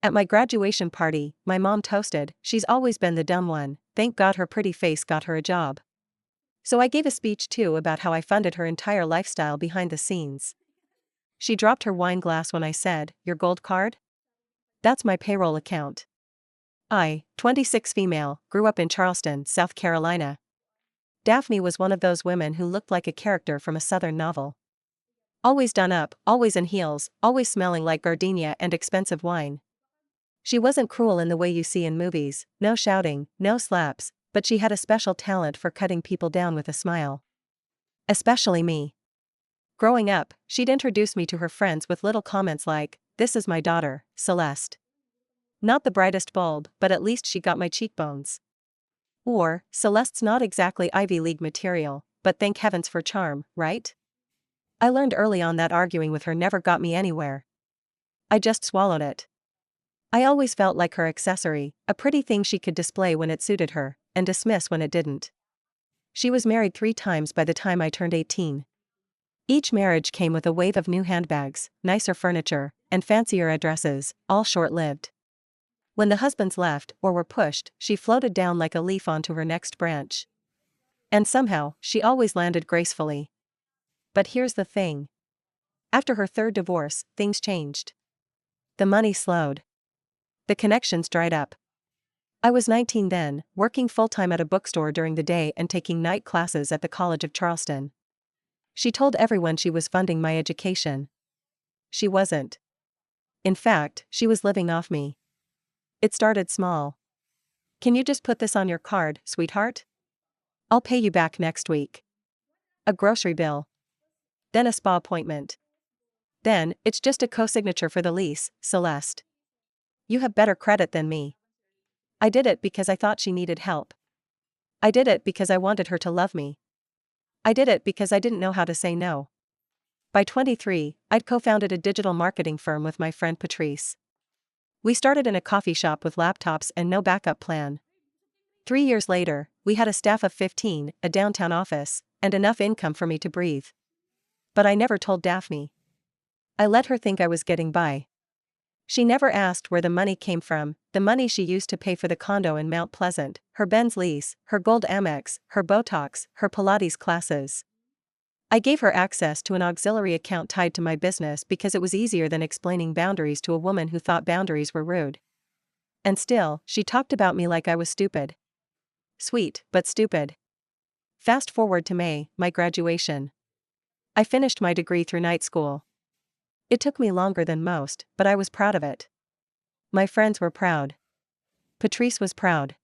At my graduation party, my mom toasted, "She's always been the dumb one, thank God her pretty face got her a job." So I gave a speech too about how I funded her entire lifestyle behind the scenes. She dropped her wine glass when I said, "Your gold card? That's my payroll account." I, 26 female, grew up in Charleston, South Carolina. Daphne was one of those women who looked like a character from a southern novel. Always done up, always in heels, always smelling like gardenia and expensive wine. She wasn't cruel in the way you see in movies, no shouting, no slaps, but she had a special talent for cutting people down with a smile. Especially me. Growing up, she'd introduce me to her friends with little comments like, "This is my daughter, Celeste. Not the brightest bulb, but at least she got my cheekbones." Or, "Celeste's not exactly Ivy League material, but thank heavens for charm, right?" I learned early on that arguing with her never got me anywhere. I just swallowed it. I always felt like her accessory, a pretty thing she could display when it suited her, and dismiss when it didn't. She was married 3 times by the time I turned 18. Each marriage came with a wave of new handbags, nicer furniture, and fancier addresses, all short-lived. When the husbands left, or were pushed, she floated down like a leaf onto her next branch. And somehow, she always landed gracefully. But here's the thing. After her 3rd divorce, things changed. The money slowed. The connections dried up. I was 19 then, working full-time at a bookstore during the day and taking night classes at the College of Charleston. She told everyone she was funding my education. She wasn't. In fact, she was living off me. It started small. "Can you just put this on your card, sweetheart? I'll pay you back next week." A grocery bill. Then a spa appointment. Then, "It's just a co-signature for the lease, Celeste. You have better credit than me." I did it because I thought she needed help. I did it because I wanted her to love me. I did it because I didn't know how to say no. By 23, I'd co-founded a digital marketing firm with my friend Patrice. We started in a coffee shop with laptops and no backup plan. 3 years later, we had a staff of 15, a downtown office, and enough income for me to breathe. But I never told Daphne. I let her think I was getting by. She never asked where the money came from, the money she used to pay for the condo in Mount Pleasant, her Benz lease, her gold Amex, her Botox, her Pilates classes. I gave her access to an auxiliary account tied to my business because it was easier than explaining boundaries to a woman who thought boundaries were rude. And still, she talked about me like I was stupid. Sweet, but stupid. Fast forward to May, my graduation. I finished my degree through night school. It took me longer than most, but I was proud of it. My friends were proud. Patrice was proud.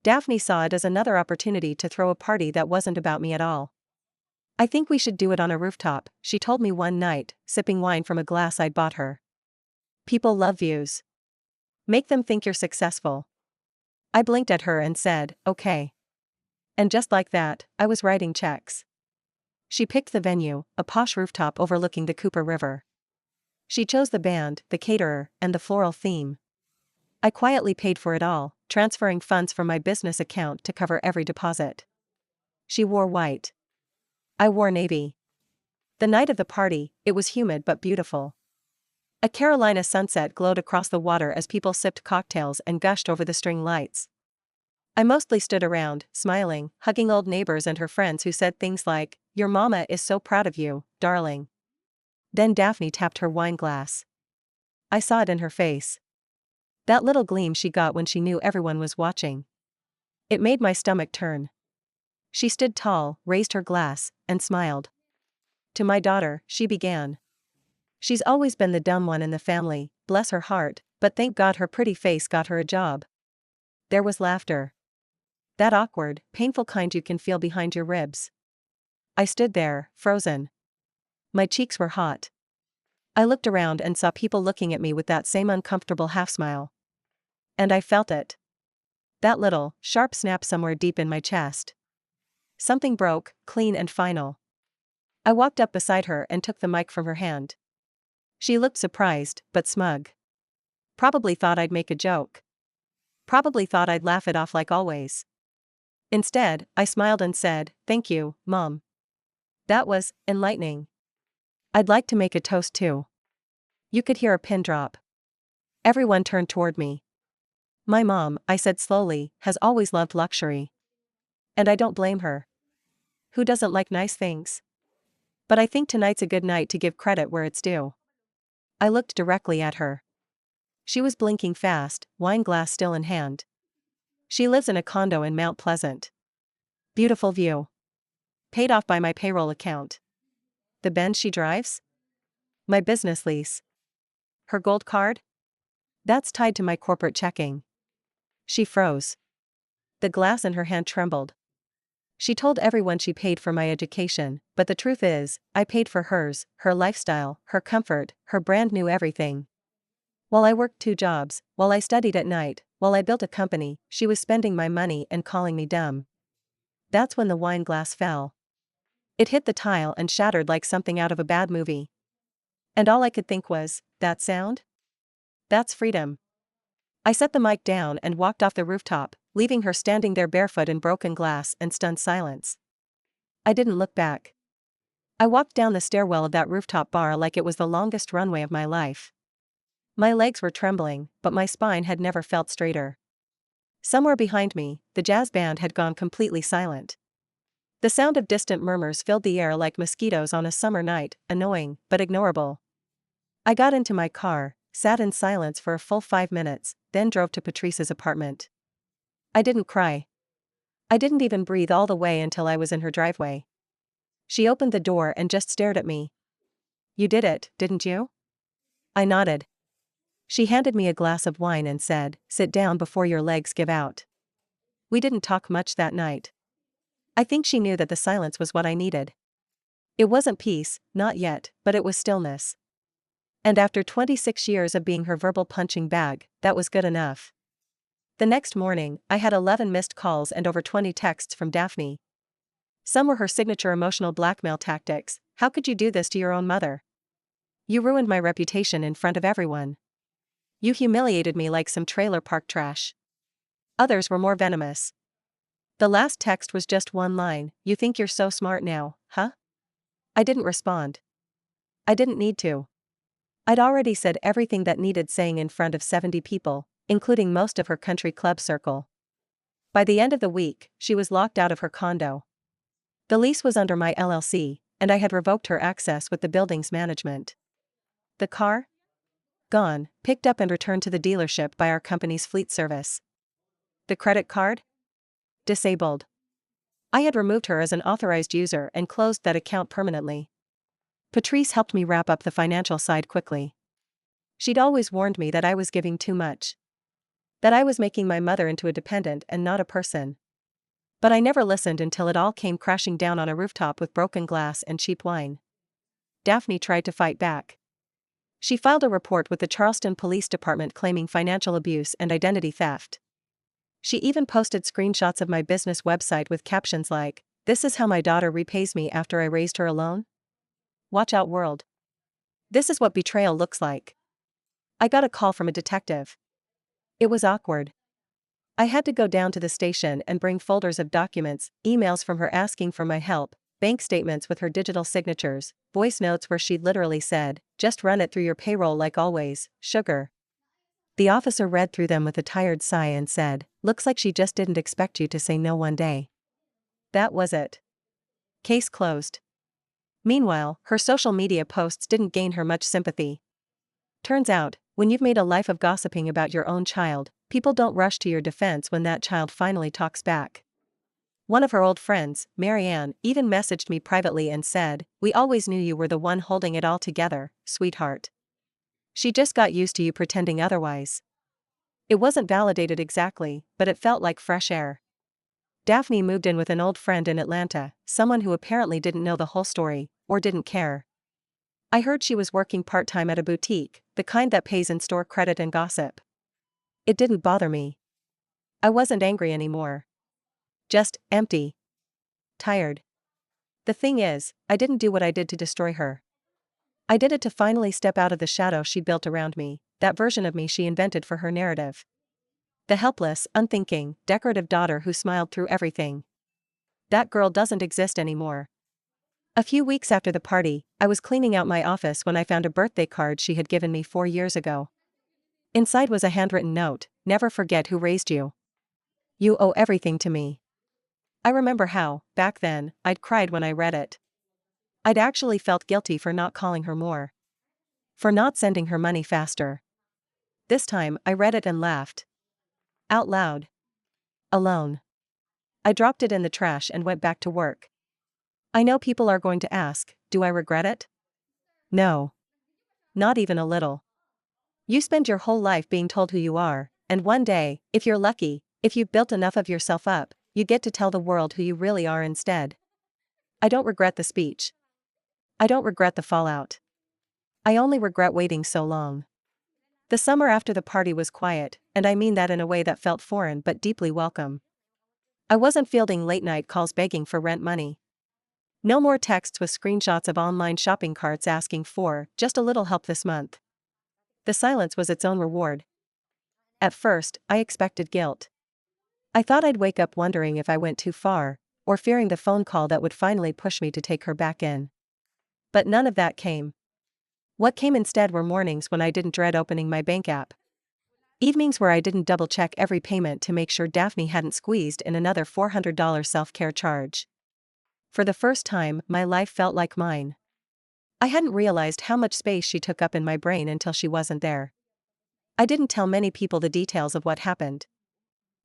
Daphne saw it as another opportunity to throw a party that wasn't about me at all. "I think we should do it on a rooftop," she told me one night, sipping wine from a glass I'd bought her. "People love views. Make them think you're successful." I blinked at her and said, "Okay." And just like that, I was writing checks. She picked the venue, a posh rooftop overlooking the Cooper River. She chose the band, the caterer, and the floral theme. I quietly paid for it all, transferring funds from my business account to cover every deposit. She wore white. I wore navy. The night of the party, it was humid but beautiful. A Carolina sunset glowed across the water as people sipped cocktails and gushed over the string lights. I mostly stood around, smiling, hugging old neighbors and her friends who said things like, "Your mama is so proud of you, darling." Then Daphne tapped her wine glass. I saw it in her face. That little gleam she got when she knew everyone was watching. It made my stomach turn. She stood tall, raised her glass, and smiled. "To my daughter," she began. "She's always been the dumb one in the family, bless her heart, but thank God her pretty face got her a job." There was laughter. That awkward, painful kind you can feel behind your ribs. I stood there, frozen. My cheeks were hot. I looked around and saw people looking at me with that same uncomfortable half-smile. And I felt it. That little, sharp snap somewhere deep in my chest. Something broke, clean and final. I walked up beside her and took the mic from her hand. She looked surprised, but smug. Probably thought I'd make a joke. Probably thought I'd laugh it off like always. Instead, I smiled and said, "Thank you, Mom. That was enlightening. I'd like to make a toast too." You could hear a pin drop. Everyone turned toward me. My mom, I said slowly, has always loved luxury. And I don't blame her. Who doesn't like nice things? But I think tonight's a good night to give credit where it's due. I looked directly at her. She was blinking fast, wine glass still in hand. She lives in a condo in Mount Pleasant. Beautiful view. Paid off by my payroll account. The Benz she drives? My business lease. Her gold card? That's tied to my corporate checking. She froze. The glass in her hand trembled. She told everyone she paid for my education, but the truth is, I paid for hers, her lifestyle, her comfort, her brand new everything. While I worked 2 jobs, while I studied at night, while I built a company, she was spending my money and calling me dumb. That's when the wine glass fell. It hit the tile and shattered like something out of a bad movie. And all I could think was, that sound? That's freedom. I set the mic down and walked off the rooftop, leaving her standing there barefoot in broken glass and stunned silence. I didn't look back. I walked down the stairwell of that rooftop bar like it was the longest runway of my life. My legs were trembling, but my spine had never felt straighter. Somewhere behind me, the jazz band had gone completely silent. The sound of distant murmurs filled the air like mosquitoes on a summer night, annoying, but ignorable. I got into my car, sat in silence for a full 5 minutes, then drove to Patrice's apartment. I didn't cry. I didn't even breathe all the way until I was in her driveway. She opened the door and just stared at me. You did it, didn't you? I nodded. She handed me a glass of wine and said, sit down before your legs give out. We didn't talk much that night. I think she knew that the silence was what I needed. It wasn't peace, not yet, but it was stillness. And after 26 years of being her verbal punching bag, that was good enough. The next morning, I had 11 missed calls and over 20 texts from Daphne. Some were her signature emotional blackmail tactics. How could you do this to your own mother? You ruined my reputation in front of everyone. You humiliated me like some trailer park trash. Others were more venomous. The last text was just one line, you think you're so smart now, huh? I didn't respond. I didn't need to. I'd already said everything that needed saying in front of 70 people, including most of her country club circle. By the end of the week, she was locked out of her condo. The lease was under my LLC, and I had revoked her access with the building's management. The car? Gone, picked up and returned to the dealership by our company's fleet service. The credit card? Disabled. I had removed her as an authorized user and closed that account permanently. Patrice helped me wrap up the financial side quickly. She'd always warned me that I was giving too much. That I was making my mother into a dependent and not a person. But I never listened until it all came crashing down on a rooftop with broken glass and cheap wine. Daphne tried to fight back. She filed a report with the Charleston Police Department claiming financial abuse and identity theft. She even posted screenshots of my business website with captions like, "This is how my daughter repays me after I raised her alone? Watch out, world. This is what betrayal looks like." I got a call from a detective. It was awkward. I had to go down to the station and bring folders of documents, emails from her asking for my help, bank statements with her digital signatures, voice notes where she'd literally said, "Just run it through your payroll like always, sugar." The officer read through them with a tired sigh and said, "Looks like she just didn't expect you to say no one day." That was it. Case closed. Meanwhile, her social media posts didn't gain her much sympathy. Turns out, when you've made a life of gossiping about your own child, people don't rush to your defense when that child finally talks back. One of her old friends, Marianne, even messaged me privately and said, "We always knew you were the one holding it all together, sweetheart. She just got used to you pretending otherwise." It wasn't validated exactly, but it felt like fresh air. Daphne moved in with an old friend in Atlanta, someone who apparently didn't know the whole story, or didn't care. I heard she was working part-time at a boutique, the kind that pays in store credit and gossip. It didn't bother me. I wasn't angry anymore. Just empty. Tired. The thing is, I didn't do what I did to destroy her. I did it to finally step out of the shadow she built around me, that version of me she invented for her narrative. The helpless, unthinking, decorative daughter who smiled through everything. That girl doesn't exist anymore. A few weeks after the party, I was cleaning out my office when I found a birthday card she had given me 4 years ago. Inside was a handwritten note: "Never forget who raised you. You owe everything to me." I remember how, back then, I'd cried when I read it. I'd actually felt guilty for not calling her more. For not sending her money faster. This time, I read it and laughed. Out loud. Alone. I dropped it in the trash and went back to work. I know people are going to ask, do I regret it? No. Not even a little. You spend your whole life being told who you are, and one day, if you're lucky, if you've built enough of yourself up, you get to tell the world who you really are instead. I don't regret the speech. I don't regret the fallout. I only regret waiting so long. The summer after the party was quiet, and I mean that in a way that felt foreign but deeply welcome. I wasn't fielding late-night calls begging for rent money. No more texts with screenshots of online shopping carts asking for just a little help this month. The silence was its own reward. At first, I expected guilt. I thought I'd wake up wondering if I went too far, or fearing the phone call that would finally push me to take her back in. But none of that came. What came instead were mornings when I didn't dread opening my bank app. Evenings where I didn't double-check every payment to make sure Daphne hadn't squeezed in another $400 self-care charge. For the first time, my life felt like mine. I hadn't realized how much space she took up in my brain until she wasn't there. I didn't tell many people the details of what happened.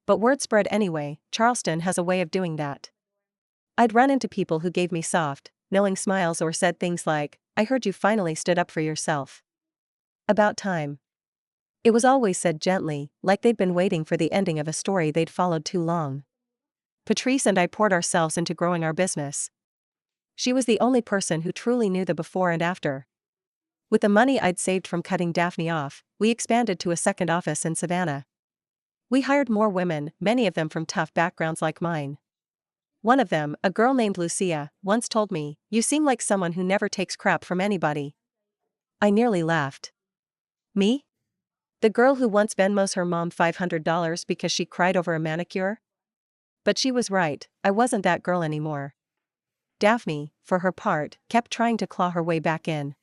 But word spread anyway. Charleston has a way of doing that. I'd run into people who gave me soft, knowing smiles or said things like, "I heard you finally stood up for yourself. About time." It was always said gently, like they'd been waiting for the ending of a story they'd followed too long. Patrice and I poured ourselves into growing our business. She was the only person who truly knew the before and after. With the money I'd saved from cutting Daphne off, we expanded to a second office in Savannah. We hired more women, many of them from tough backgrounds like mine. One of them, a girl named Lucia, once told me, "You seem like someone who never takes crap from anybody." I nearly laughed. Me? The girl who once Venmos her mom $500 because she cried over a manicure? But she was right, I wasn't that girl anymore. Daphne, for her part, kept trying to claw her way back in.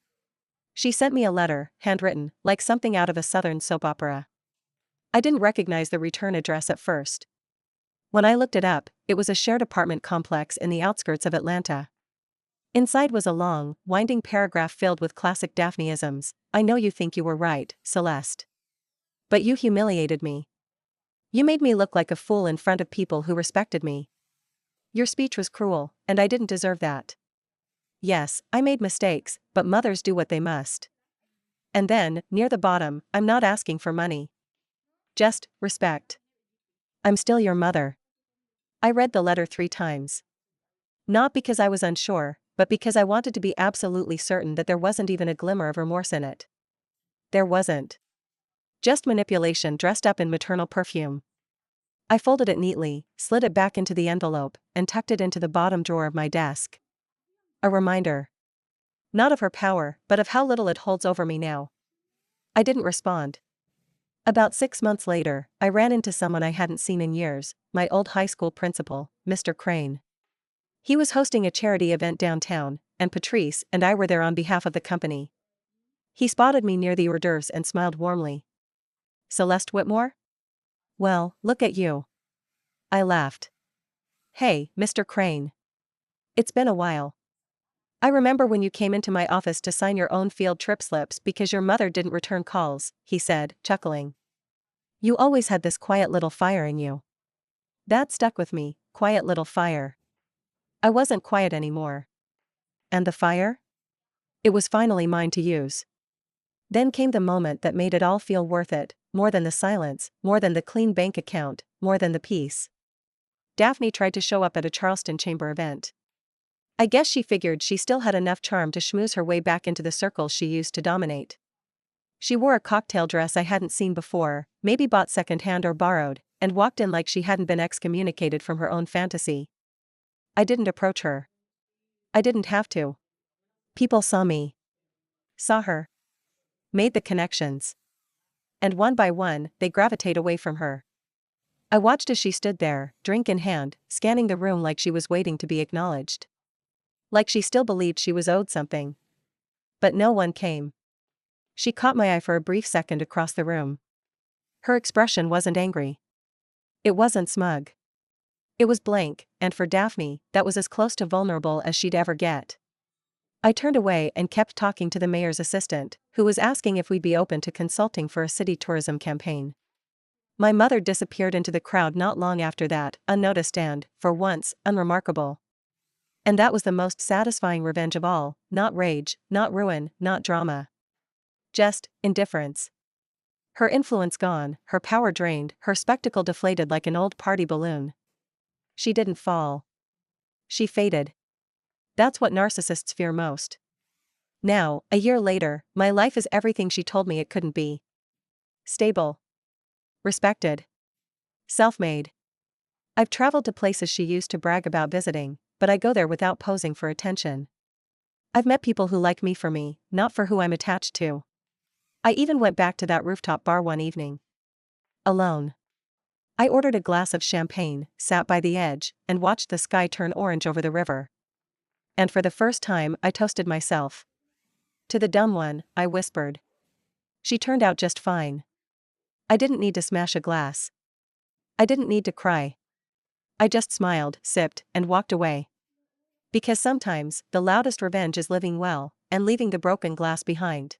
She sent me a letter, handwritten, like something out of a southern soap opera. I didn't recognize the return address at first. When I looked it up, it was a shared apartment complex in the outskirts of Atlanta. Inside was a long, winding paragraph filled with classic Daphneisms. "I know you think you were right, Celeste. But you humiliated me. You made me look like a fool in front of people who respected me. Your speech was cruel, and I didn't deserve that. Yes, I made mistakes, but mothers do what they must." And then, near the bottom, "I'm not asking for money. Just respect. I'm still your mother." I read the letter 3 times. Not because I was unsure, but because I wanted to be absolutely certain that there wasn't even a glimmer of remorse in it. There wasn't. Just manipulation dressed up in maternal perfume. I folded it neatly, slid it back into the envelope, and tucked it into the bottom drawer of my desk. A reminder. Not of her power, but of how little it holds over me now. I didn't respond. About 6 months later, I ran into someone I hadn't seen in years, my old high school principal, Mr. Crane. He was hosting a charity event downtown, and Patrice and I were there on behalf of the company. He spotted me near the hors d'oeuvres and smiled warmly. "Celeste Whitmore? Well, look at you." I laughed. "Hey, Mr. Crane. It's been a while. I remember when you came into my office to sign your own field trip slips because your mother didn't return calls," he said, chuckling. "You always had this quiet little fire in you." That stuck with me, quiet little fire. I wasn't quiet anymore. And the fire? It was finally mine to use. Then came the moment that made it all feel worth it, more than the silence, more than the clean bank account, more than the peace. Daphne tried to show up at a Charleston Chamber event. I guess she figured she still had enough charm to schmooze her way back into the circles she used to dominate. She wore a cocktail dress I hadn't seen before, maybe bought secondhand or borrowed, and walked in like she hadn't been excommunicated from her own fantasy. I didn't approach her. I didn't have to. People saw me. Saw her. Made the connections. And one by one, they gravitate away from her. I watched as she stood there, drink in hand, scanning the room like she was waiting to be acknowledged. Like she still believed she was owed something. But no one came. She caught my eye for a brief second across the room. Her expression wasn't angry. It wasn't smug. It was blank, and for Daphne, that was as close to vulnerable as she'd ever get. I turned away and kept talking to the mayor's assistant, who was asking if we'd be open to consulting for a city tourism campaign. My mother disappeared into the crowd not long after that, unnoticed and, for once, unremarkable. And that was the most satisfying revenge of all, not rage, not ruin, not drama. Just indifference. Her influence gone, her power drained, her spectacle deflated like an old party balloon. She didn't fall. She faded. That's what narcissists fear most. Now, a year later, my life is everything she told me it couldn't be. Stable. Respected. Self-made. I've traveled to places she used to brag about visiting, but I go there without posing for attention. I've met people who like me for me, not for who I'm attached to. I even went back to that rooftop bar one evening. Alone. I ordered a glass of champagne, sat by the edge, and watched the sky turn orange over the river. And for the first time, I toasted myself. To the dumb one, I whispered. She turned out just fine. I didn't need to smash a glass. I didn't need to cry. I just smiled, sipped, and walked away. Because sometimes, the loudest revenge is living well, and leaving the broken glass behind.